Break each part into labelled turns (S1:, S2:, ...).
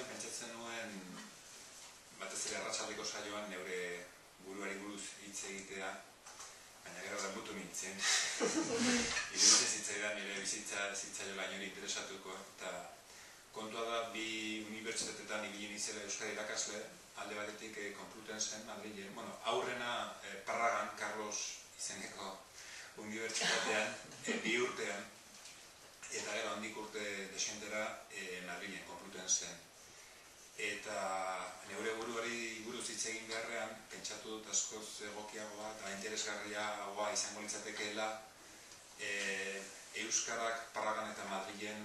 S1: nuen, pentsatzen nuen, batez ere arratsaldeko saioan neure buruari buruz hitz egitea, baina gero denbutu nintzen. Iruditzen zitzaidan nire bizitza zitzaiola inori interesatuko, eta kontua da bi unibertsitateetan ibili nintzela euskara irakasle, alde batetik Complutensen, Madrilen, aurrena Parragan, Carlos izeneko unibertsitatean, 2 urtean, eta gero handik urte desentera Madrilen, Complutensen. Eta neure buruari buruz hitz egin beharrean, pentsatu dut askoz egokiagoa eta interesgarriagoa izango litzatekeela euskarak Parragan eta Madrilen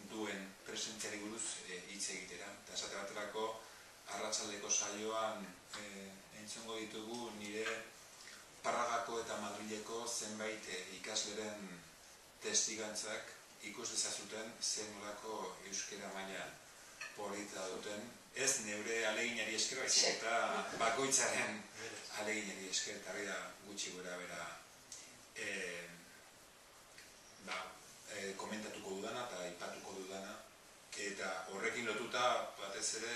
S1: duen presentziari buruz hitz egitera. Eta esate baterako arratsaldeko saioan entzungo ditugu nire Parragako eta Madrileko zenbait ikasleren testigantzak ikus dezazuten zen nolako euskara maila polita duten, ez neure aleginari esker, baizik eta bakoitzaren aleginari esker, eta bera gutxi gora bera komentatuko dudana eta aipatuko dudana, eta horrekin lotuta batez ere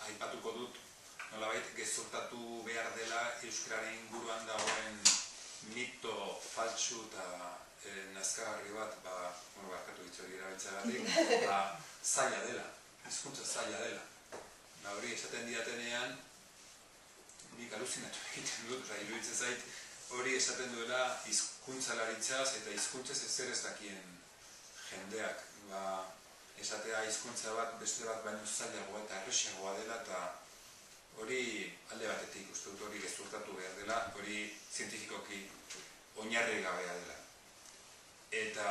S1: aipatuko dut nolabait gezurtatu behar dela euskararen inguruan dagoen mito faltsu eta nazkagarri bat, barkatu hitz hori erabiltzeagatik, zaila dela, hizkuntza zaila dela. Hori esaten diatenean, nik aluzinatu egiten dut, iruditzen zait, hori esaten duela hizkuntzalaritzaz eta hizkuntzez ezer ez dakien jendeak. Esatea hizkuntza bat beste bat baino zailagoa eta erresiagoa dela, eta hori alde batetik uste dut hori gezurtatu behar dela, hori zientifikoki oinarri gabea dela. Eta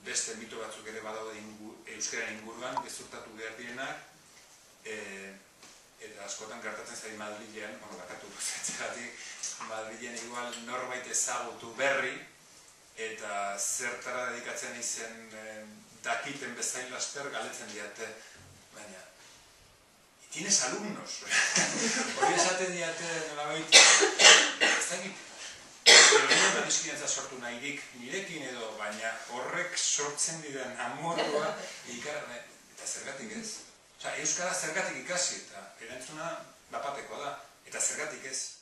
S1: beste mito batzuk ere badaude euskararen inguruan gezurtatu behar direnak, eta askotan gertatzen zari Madrilen, bakatu pozatzegatik, Madrilen igual norbait ezagutu berri, eta zertara dedikatzen izen dakiten bezain laster galetzen diate, baina tienes alumnos. Hori esaten diate nolabait, ez dakit, Euskara sortu nahirik nirekin edo, baina horrek sortzen diren amorrua ikarne, eta zergatik ez. Euskara zergatik ikasi, eta erantzuna bapatekoa da, eta zergatik ez.